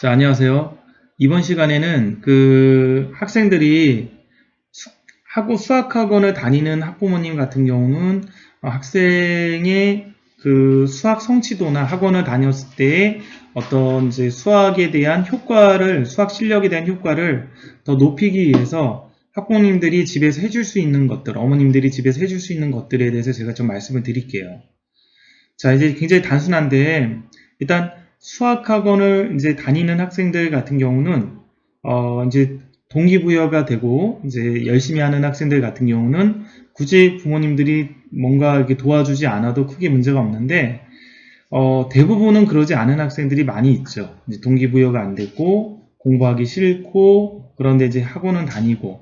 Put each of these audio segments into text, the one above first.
자, 안녕하세요. 이번 시간에는 학생들이 수학학원을 다니는 학부모님 같은 경우는 학생의 수학 성취도나 학원을 다녔을 때 어떤 이제 수학에 대한 효과를, 수학 실력에 대한 효과를 더 높이기 위해서 학부모님들이 집에서 해줄 수 있는 것들, 어머님들이 집에서 해줄 수 있는 것들에 대해서 제가 좀 말씀을 드릴게요. 자, 이제 굉장히 단순한데, 일단 수학학원을 이제 다니는 학생들 같은 경우는, 이제 동기부여가 되고, 이제 열심히 하는 학생들 같은 경우는 굳이 부모님들이 뭔가 이렇게 도와주지 않아도 크게 문제가 없는데, 대부분은 그러지 않은 학생들이 많이 있죠. 이제 동기부여가 안 됐고, 공부하기 싫고, 그런데 이제 학원은 다니고,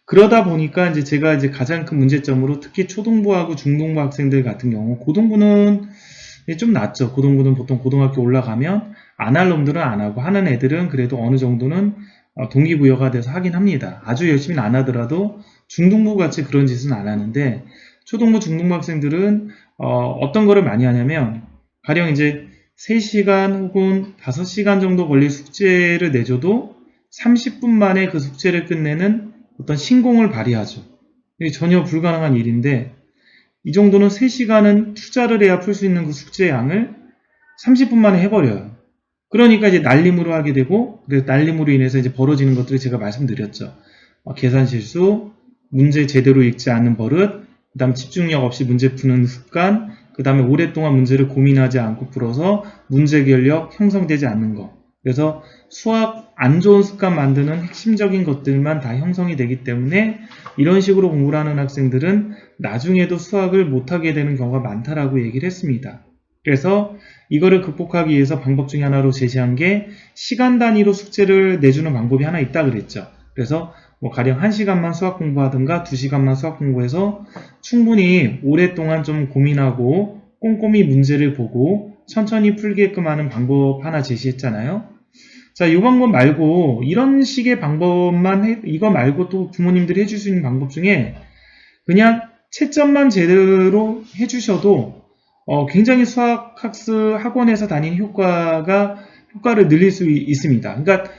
그러다 보니까 이제 제가 이제 가장 큰 문제점으로 특히 초등부하고 중등부 학생들 같은 경우, 고등부는 좀 낫죠. 고등부는 보통 고등학교 올라가면 안 할 놈들은 안 하고 하는 애들은 그래도 어느 정도는 동기부여가 돼서 하긴 합니다. 아주 열심히는 안 하더라도 중등부 같이 그런 짓은 안 하는데 초등부, 중등부 학생들은 어떤 거를 많이 하냐면 가령 이제 3시간 혹은 5시간 정도 걸릴 숙제를 내줘도 30분 만에 그 숙제를 끝내는 어떤 신공을 발휘하죠. 이게 전혀 불가능한 일인데 이 정도는 3시간은 투자를 해야 풀 수 있는 그 숙제 양을 30분 만에 해버려요. 그러니까 이제 날림으로 하게 되고, 그래서 날림으로 인해서 이제 벌어지는 것들을 제가 말씀드렸죠. 계산 실수, 문제 제대로 읽지 않는 버릇, 그 다음 집중력 없이 문제 푸는 습관, 그 다음에 오랫동안 문제를 고민하지 않고 풀어서 문제 기억력 형성되지 않는 것. 그래서 수학 안 좋은 습관 만드는 핵심적인 것들만 다 형성이 되기 때문에 이런 식으로 공부를 하는 학생들은 나중에도 수학을 못하게 되는 경우가 많다라고 얘기를 했습니다. 그래서 이거를 극복하기 위해서 방법 중에 하나로 제시한 게 시간 단위로 숙제를 내주는 방법이 하나 있다 그랬죠. 그래서 뭐 가령 1시간만 수학 공부하든가 2시간만 수학 공부해서 충분히 오랫동안 좀 고민하고 꼼꼼히 문제를 보고 천천히 풀게끔 하는 방법 하나 제시했잖아요. 자, 이 방법 말고 이런 식의 방법만 이거 말고 또 부모님들이 해줄 수 있는 방법 중에 그냥 채점만 제대로 해주셔도 굉장히 수학학습 학원에서 다니는 효과를 늘릴 수 있습니다. 그러니까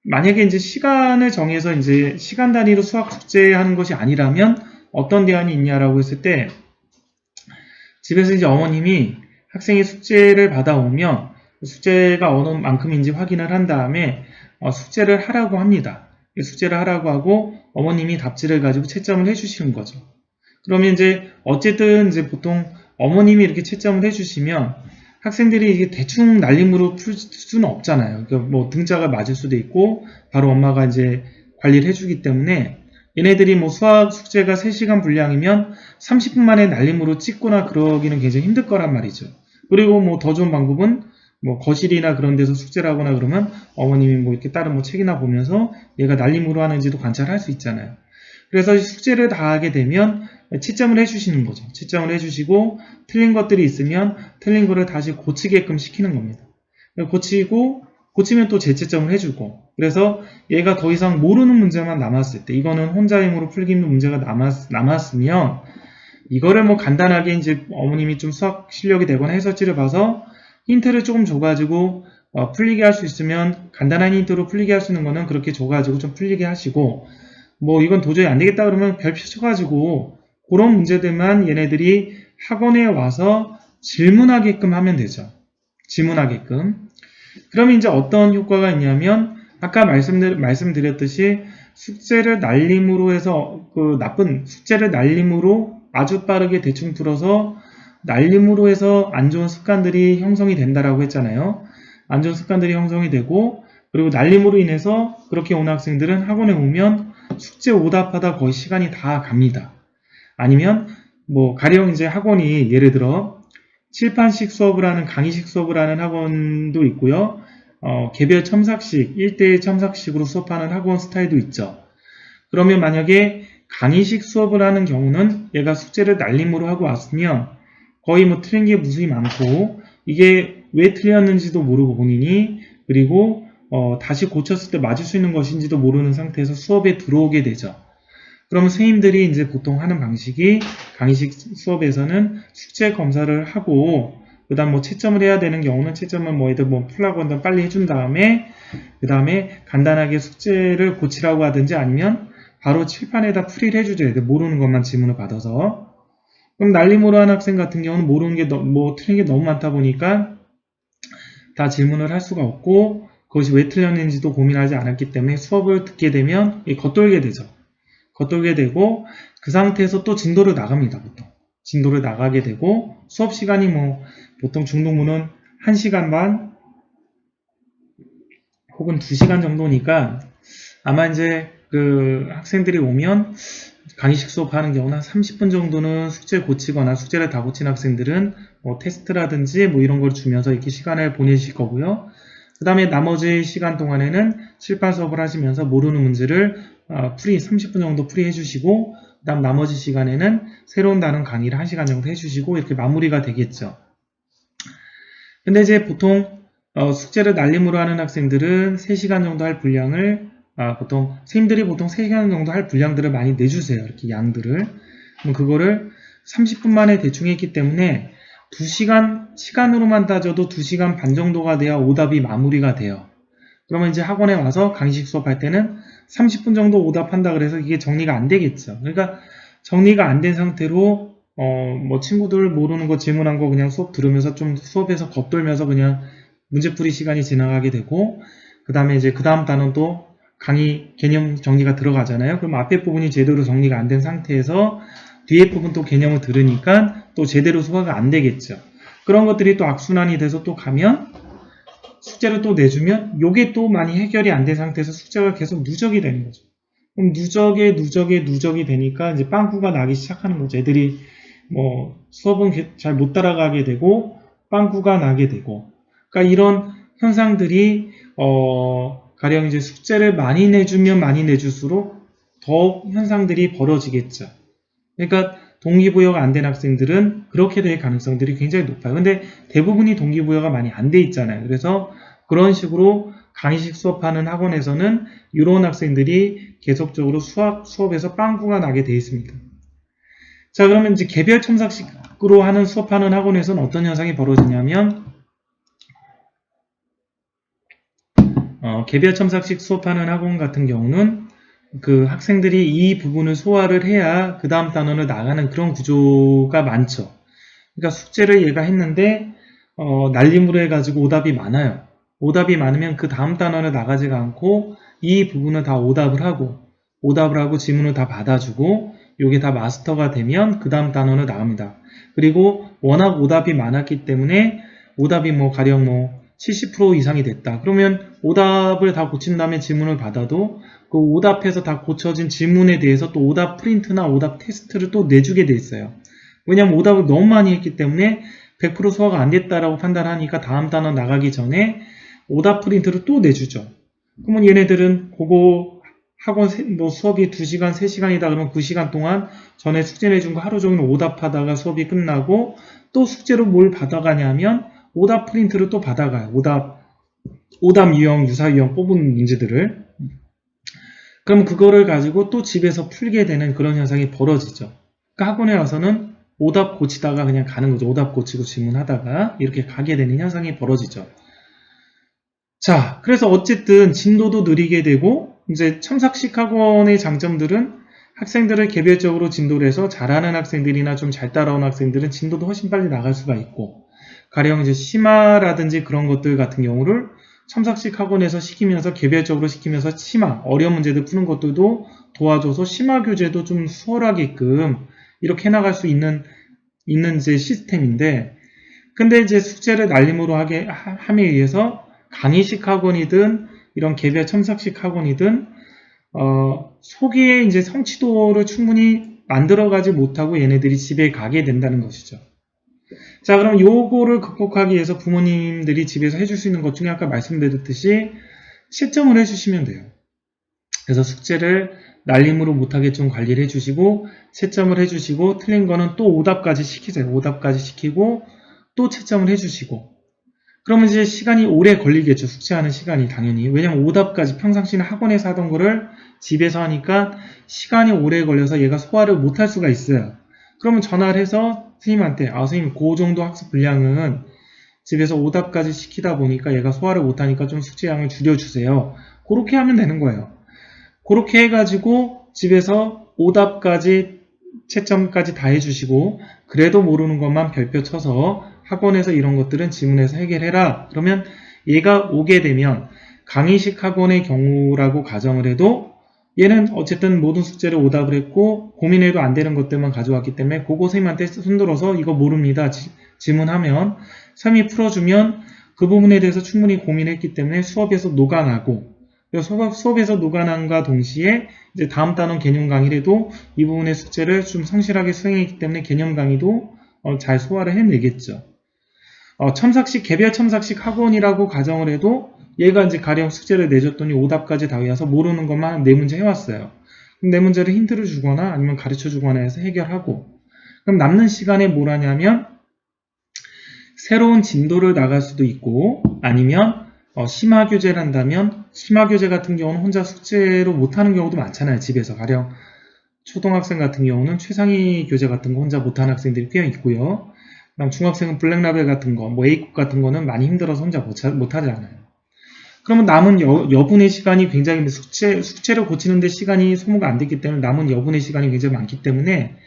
만약에 이제 시간을 정해서 이제 시간 단위로 수학 숙제하는 것이 아니라면 어떤 대안이 있냐라고 했을 때 집에서 이제 어머님이 학생이 숙제를 받아오면 숙제가 어느 만큼인지 확인을 한 다음에 숙제를 하라고 합니다. 숙제를 하라고 하고 어머님이 답지를 가지고 채점을 해주시는 거죠. 그러면 이제 어쨌든 이제 보통 어머님이 이렇게 채점을 해주시면 학생들이 이게 대충 날림으로 풀 수는 없잖아요. 그러니까 뭐 등자가 맞을 수도 있고 바로 엄마가 이제 관리를 해주기 때문에 얘네들이 뭐 수학 숙제가 3시간 분량이면 30분 만에 날림으로 찍거나 그러기는 굉장히 힘들 거란 말이죠. 그리고 뭐 더 좋은 방법은 뭐 거실이나 그런 데서 숙제를 하거나 그러면 어머님이 뭐 이렇게 다른 뭐 책이나 보면서 얘가 날림으로 하는지도 관찰할 수 있잖아요. 그래서 숙제를 다 하게 되면 채점을 해주시는 거죠. 채점을 해주시고 틀린 것들이 있으면 틀린 거를 다시 고치게끔 시키는 겁니다. 고치면 또 재채점을 해주고 그래서 얘가 더 이상 모르는 문제만 남았을 때 이거는 혼자 힘으로 풀기 힘든 문제가 남았으면 이거를 뭐 간단하게 이제 어머님이 좀 수학 실력이 되거나 해설지를 봐서 힌트를 조금 줘가지고 풀리게 할 수 있으면 간단한 힌트로 풀리게 할 수 있는 거는 그렇게 줘가지고 좀 풀리게 하시고 뭐 이건 도저히 안 되겠다 그러면 별표 쳐가지고 그런 문제들만 얘네들이 학원에 와서 질문하게끔 하면 되죠. 질문하게끔. 그럼 이제 어떤 효과가 있냐면 아까 말씀드렸듯이 숙제를 날림으로 해서 나쁜 숙제를 날림으로 아주 빠르게 대충 풀어서 날림으로 해서 안 좋은 습관들이 형성이 된다라고 했잖아요. 안 좋은 습관들이 형성이 되고 그리고 날림으로 인해서 그렇게 온 학생들은 학원에 오면 숙제 오답하다 거의 시간이 다 갑니다. 아니면 뭐 가령 이제 학원이 예를 들어 칠판식 수업을 하는 강의식 수업을 하는 학원도 있고요. 개별 첨삭식, 1대1 첨삭식으로 수업하는 학원 스타일도 있죠. 그러면 만약에 강의식 수업을 하는 경우는 얘가 숙제를 날림으로 하고 왔으면 거의 뭐 틀린 게 무수히 많고 이게 왜 틀렸는지도 모르고 본인이 그리고 다시 고쳤을 때 맞을 수 있는 것인지도 모르는 상태에서 수업에 들어오게 되죠. 그러면 선생님들이 이제 보통 하는 방식이 강의식 수업에서는 숙제 검사를 하고 그 다음 뭐 채점을 해야 되는 경우는 채점을 뭐 애들 뭐 풀라고 한다면 빨리 해준 다음에 그 다음에 간단하게 숙제를 고치라고 하든지 아니면 바로 칠판에다 풀이를 해주죠. 애들 모르는 것만 지문을 받아서. 그럼 난리모르한 학생 같은 경우는 모르는 게 뭐 틀린 게 너무 많다 보니까 다 질문을 할 수가 없고 그것이 왜 틀렸는지도 고민하지 않았기 때문에 수업을 듣게 되면 겉돌게 되죠. 겉돌게 되고 그 상태에서 또 진도를 나갑니다. 보통. 진도를 나가게 되고 수업 시간이 뭐 보통 중등부는 1시간 반 혹은 2시간 정도니까 아마 이제 그 학생들이 오면 강의식 수업하는 경우는 한 30분 정도는 숙제 고치거나 숙제를 다 고친 학생들은 뭐 테스트라든지 뭐 이런 걸 주면서 이렇게 시간을 보내실 거고요. 그 다음에 나머지 시간 동안에는 칠판 수업을 하시면서 모르는 문제를 30분 정도 풀이해 주시고 그 다음 나머지 시간에는 새로운 단원 강의를 1시간 정도 해주시고 이렇게 마무리가 되겠죠. 근데 이제 보통 숙제를 날림으로 하는 학생들은 3시간 정도 할 분량을 보통 선생님들이 보통 3시간 정도 할 분량들을 많이 내주세요. 이렇게 양들을. 그럼 그거를 30분 만에 대충 했기 때문에 2시간 시간으로만 따져도 2시간 반 정도가 돼야 오답이 마무리가 돼요. 그러면 이제 학원에 와서 강의식 수업할 때는 30분 정도 오답한다 그래서 이게 정리가 안 되겠죠. 그러니까 정리가 안 된 상태로 뭐 친구들 모르는 거 질문한 거 그냥 수업 들으면서 좀 수업에서 겉돌면서 그냥 문제풀이 시간이 지나가게 되고 그 다음에 이제 그 다음 단원도 강의 개념 정리가 들어가잖아요. 그럼 앞에 부분이 제대로 정리가 안 된 상태에서 뒤에 부분 또 개념을 들으니까 또 제대로 소화가 안 되겠죠. 그런 것들이 또 악순환이 돼서 또 가면 숙제를 또 내주면 요게 또 많이 해결이 안 된 상태에서 숙제가 계속 누적이 되는 거죠. 그럼 누적이 되니까 이제 빵꾸가 나기 시작하는 거죠. 애들이 뭐 수업은 잘 못 따라가게 되고 빵꾸가 나게 되고 그러니까 이런 현상들이 가령 이제 숙제를 많이 내주면 많이 내줄수록 더 현상들이 벌어지겠죠. 그러니까 동기부여가 안 된 학생들은 그렇게 될 가능성들이 굉장히 높아요. 근데 대부분이 동기부여가 많이 안 돼 있잖아요. 그래서 그런 식으로 강의식 수업하는 학원에서는 이런 학생들이 계속적으로 수업에서 빵꾸가 나게 돼 있습니다. 자, 그러면 이제 개별 첨삭식으로 하는 수업하는 학원에서는 어떤 현상이 벌어지냐면 개별 첨삭식 수업하는 학원 같은 경우는 그 학생들이 이 부분을 소화를 해야 그 다음 단원을 나가는 그런 구조가 많죠. 그러니까 숙제를 얘가 했는데 날림으로 해가지고 오답이 많아요. 오답이 많으면 그 다음 단원을 나가지가 않고 이 부분을 다 오답을 하고 지문을 다 받아주고 이게 다 마스터가 되면 그 다음 단원을 나갑니다. 그리고 워낙 오답이 많았기 때문에 오답이 뭐 가령 뭐 70% 이상이 됐다. 그러면 오답을 다 고친 다음에 지문을 받아도 그 오답해서 다 고쳐진 질문에 대해서 또 오답 프린트나 오답 테스트를 또 내주게 돼 있어요. 왜냐하면 오답을 너무 많이 했기 때문에 100% 소화가 안 됐다라고 판단하니까 다음 단원 나가기 전에 오답 프린트를 또 내주죠. 그러면 얘네들은 그거 학원 뭐 수업이 2시간, 3시간이다 그러면 그 시간 동안 전에 숙제 내준 거 하루 종일 오답하다가 수업이 끝나고 또 숙제로 뭘 받아가냐면 오답 프린트를 또 받아가요. 오답 유형, 유사 유형 뽑은 문제들을. 그럼 그거를 가지고 또 집에서 풀게 되는 그런 현상이 벌어지죠. 그러니까 학원에 와서는 오답 고치다가 그냥 가는 거죠. 오답 고치고 질문하다가 이렇게 가게 되는 현상이 벌어지죠. 자, 그래서 어쨌든 진도도 느리게 되고 이제 첨삭식 학원의 장점들은 학생들을 개별적으로 진도를 해서 잘하는 학생들이나 좀 잘 따라온 학생들은 진도도 훨씬 빨리 나갈 수가 있고 가령 이제 심화라든지 그런 것들 같은 경우를 첨삭식 학원에서 시키면서 개별적으로 시키면서 심화, 어려운 문제들 푸는 것들도 도와줘서 심화 교재도 좀 수월하게끔 이렇게 해나갈 수 있는 이제 시스템인데 근데 이제 숙제를 날림으로 함에 의해서 강의식 학원이든 이런 개별 첨삭식 학원이든 소기의 이제 성취도를 충분히 만들어가지 못하고 얘네들이 집에 가게 된다는 것이죠. 자, 그럼 요거를 극복하기 위해서 부모님들이 집에서 해줄 수 있는 것 중에 아까 말씀드렸듯이 채점을 해주시면 돼요. 그래서 숙제를 날림으로 못하게 좀 관리를 해주시고 채점을 해주시고 틀린 거는 또 오답까지 시키세요. 오답까지 시키고 또 채점을 해주시고 그러면 이제 시간이 오래 걸리겠죠. 숙제하는 시간이 당연히. 왜냐면 오답까지 평상시는 학원에서 하던 거를 집에서 하니까 시간이 오래 걸려서 얘가 소화를 못할 수가 있어요. 그러면 전화를 해서 선생님한테 선생님 그 정도 학습 분량은 집에서 오답까지 시키다 보니까 얘가 소화를 못하니까 좀 숙제량을 줄여주세요. 그렇게 하면 되는 거예요. 그렇게 해가지고 집에서 오답까지 채점까지 다 해주시고 그래도 모르는 것만 별표 쳐서 학원에서 이런 것들은 지문에서 해결해라. 그러면 얘가 오게 되면 강의식 학원의 경우라고 가정을 해도 얘는 어쨌든 모든 숙제를 오답을 했고 고민해도 안 되는 것들만 가져왔기 때문에 그거 선생님한테 손들어서 이거 모릅니다. 지문하면 선생님이 풀어주면 그 부분에 대해서 충분히 고민했기 때문에 수업에서 녹아나고 수업에서 녹아남과 동시에 이제 다음 단원 개념 강의를 해도 이 부분의 숙제를 좀 성실하게 수행했기 때문에 개념 강의도 잘 소화를 해내겠죠. 첨삭식, 개별 첨삭식 학원이라고 가정을 해도 얘가 이제 가령 숙제를 내줬더니 오답까지 다 외워서 모르는 것만 4문제 해왔어요. 그럼 4문제를 힌트를 주거나 아니면 가르쳐 주거나 해서 해결하고 그럼 남는 시간에 뭘 하냐면 새로운 진도를 나갈 수도 있고 아니면 심화교재를 한다면 심화교재 같은 경우는 혼자 숙제로 못하는 경우도 많잖아요. 집에서 가령 초등학생 같은 경우는 최상위 교재 같은 거 혼자 못하는 학생들이 꽤 있고요. 그다음 중학생은 블랙라벨 같은 거, 뭐 A급 같은 거는 많이 힘들어서 혼자 못하지 않아요. 그러면 남은 여분의 시간이 굉장히 숙제를 고치는 데 시간이 소모가 안 됐기 때문에 남은 여분의 시간이 굉장히 많기 때문에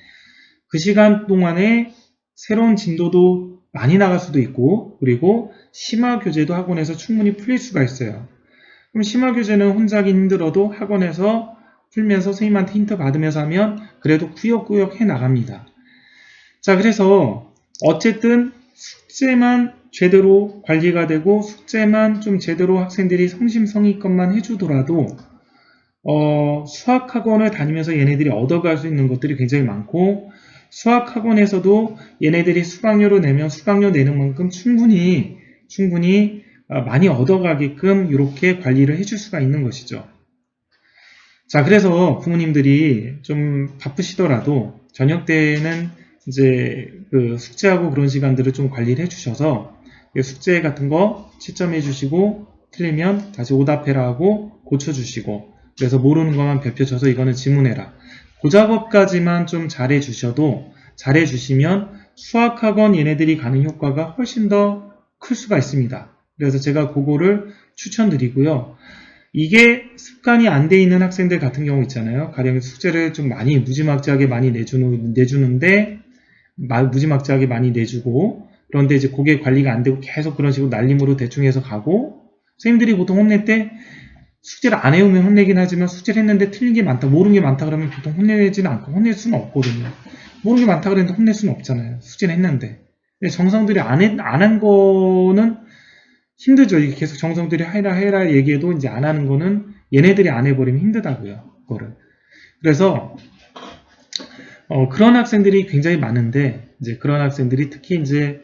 그 시간 동안에 새로운 진도도 많이 나갈 수도 있고 그리고 심화교재도 학원에서 충분히 풀릴 수가 있어요. 그럼 심화교재는 혼자 하기 힘들어도 학원에서 풀면서 선생님한테 힌트 받으면서 하면 그래도 꾸역꾸역 해 나갑니다. 자, 그래서 어쨌든 숙제만 제대로 관리가 되고 숙제만 좀 제대로 학생들이 성심성의껏만 해주더라도 수학학원을 다니면서 얘네들이 얻어갈 수 있는 것들이 굉장히 많고 수학학원에서도 얘네들이 수강료를 내면 수강료 내는 만큼 충분히 많이 얻어가게끔 이렇게 관리를 해줄 수가 있는 것이죠. 자, 그래서 부모님들이 좀 바쁘시더라도 저녁 때는 이제 그 숙제하고 그런 시간들을 좀 관리를 해주셔서 숙제 같은 거 채점해 주시고 틀리면 다시 오답해라 하고 고쳐주시고 그래서 모르는 것만 별표 쳐서 이거는 지문해라. 그 작업까지만 좀 잘해주시면 수학학원 얘네들이 가는 효과가 훨씬 더 클 수가 있습니다. 그래서 제가 그거를 추천드리고요. 이게 습관이 안 돼 있는 학생들 같은 경우 있잖아요. 가령 숙제를 좀 많이 무지막지하게 많이 내주는데 무지막지하게 많이 내주고 그런데 이제 그게 관리가 안 되고 계속 그런 식으로 날림으로 대충 해서 가고 선생님들이 보통 혼낼 때 숙제를 안 해오면 혼내긴 하지만 숙제를 했는데 틀린 게 많다, 모르는 게 많다 그러면 보통 혼내지는 않고 혼낼 수는 없거든요. 모르는 게 많다 그랬는데 혼낼 수는 없잖아요. 숙제는 했는데. 근데 정성들이 안 한 거는 힘들죠. 이게 계속 정성들이 해라 얘기해도 이제 안 하는 거는 얘네들이 안 해버리면 힘들다고요. 그거를. 그래서 그런 학생들이 굉장히 많은데 이제 그런 학생들이 특히 이제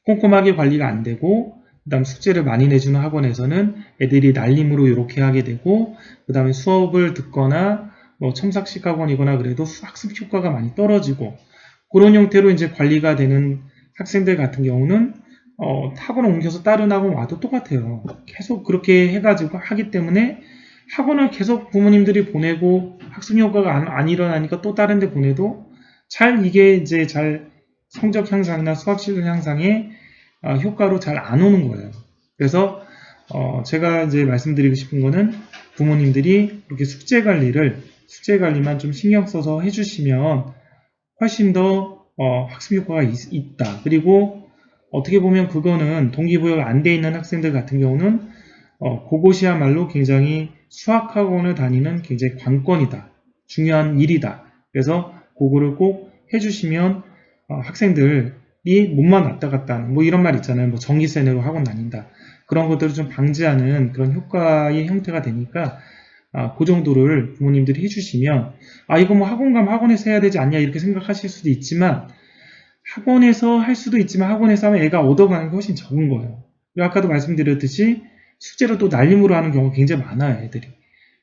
꼼꼼하게 관리가 안 되고 그다음 숙제를 많이 내주는 학원에서는 애들이 날림으로 이렇게 하게 되고 그 다음에 수업을 듣거나 뭐 첨삭식 학원이거나 그래도 학습 효과가 많이 떨어지고 그런 형태로 이제 관리가 되는 학생들 같은 경우는 학원을 옮겨서 다른 학원 와도 똑같아요. 계속 그렇게 해가지고 하기 때문에 학원을 계속 부모님들이 보내고 학습 효과가 안 일어나니까 또 다른 데 보내도 이게 이제 잘 성적 향상이나 수학 실력 향상에 효과로 잘 안 오는 거예요. 그래서 제가 이제 말씀드리고 싶은 거는 부모님들이 이렇게 숙제 관리만 좀 신경 써서 해주시면 훨씬 더 학습 효과가 있다. 그리고 어떻게 보면 그거는 동기부여가 안 돼 있는 학생들 같은 경우는 그것이야말로 굉장히 수학학원을 다니는 굉장히 관건이다. 중요한 일이다. 그래서 그거를 꼭 해주시면 학생들이 몸만 왔다 갔다 하는 뭐 이런 말 있잖아요. 뭐 전기세 내고 학원 다닌다. 그런 것들을 좀 방지하는 그런 효과의 형태가 되니까 그 정도를 부모님들이 해주시면 이거 뭐 학원 가면 학원에서 해야 되지 않냐 이렇게 생각하실 수도 있지만 학원에서 할 수도 있지만 학원에서 하면 애가 얻어가는 게 훨씬 적은 거예요. 아까도 말씀드렸듯이 숙제를 또 날림으로 하는 경우가 굉장히 많아요. 애들이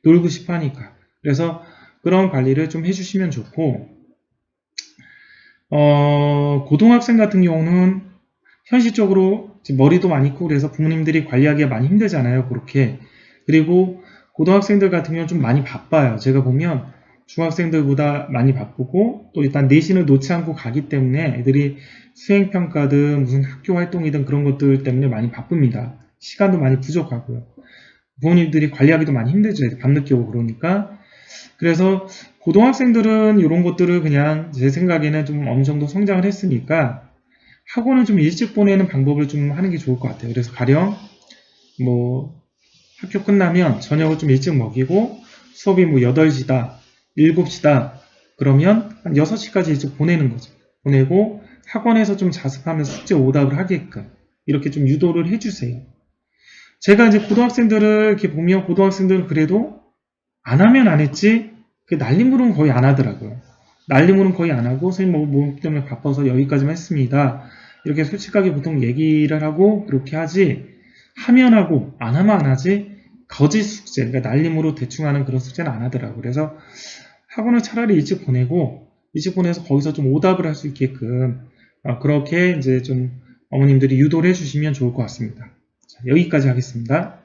놀고 싶어 하니까. 그래서 그런 관리를 좀 해주시면 좋고 고등학생 같은 경우는 현실적으로 머리도 많이 크고 그래서 부모님들이 관리하기가 많이 힘들잖아요. 그렇게. 그리고 고등학생들 같은 경우는 좀 많이 바빠요. 제가 보면 중학생들보다 많이 바쁘고 또 일단 내신을 놓지 않고 가기 때문에 애들이 수행평가든 무슨 학교 활동이든 그런 것들 때문에 많이 바쁩니다. 시간도 많이 부족하고요. 부모님들이 관리하기도 많이 힘들죠. 밤늦게 오고 그러니까. 그래서 고등학생들은 이런 것들을 그냥 제 생각에는 좀 어느 정도 성장을 했으니까 학원을 좀 일찍 보내는 방법을 좀 하는 게 좋을 것 같아요. 그래서 가령 뭐 학교 끝나면 저녁을 좀 일찍 먹이고 수업이 뭐 8시다, 7시다 그러면 한 6시까지 일찍 보내는 거죠. 보내고 학원에서 좀 자습하면서 숙제 오답을 하게끔 이렇게 좀 유도를 해주세요. 제가 이제 고등학생들을 이렇게 보면 고등학생들은 그래도 안 하면 안 했지 그 날림물은 거의 안 하더라고요. 날림물은 거의 안 하고 선생님 뭐 때문에 바빠서 여기까지만 했습니다. 이렇게 솔직하게 보통 얘기를 하고 그렇게 하지 하면 하고 안 하면 안 하지 거짓 숙제 그러니까 날림으로 대충 하는 그런 숙제는 안 하더라고요. 그래서 학원을 차라리 일찍 보내고 일찍 보내서 거기서 좀 오답을 할 수 있게끔 그렇게 이제 좀 어머님들이 유도를 해주시면 좋을 것 같습니다. 자, 여기까지 하겠습니다.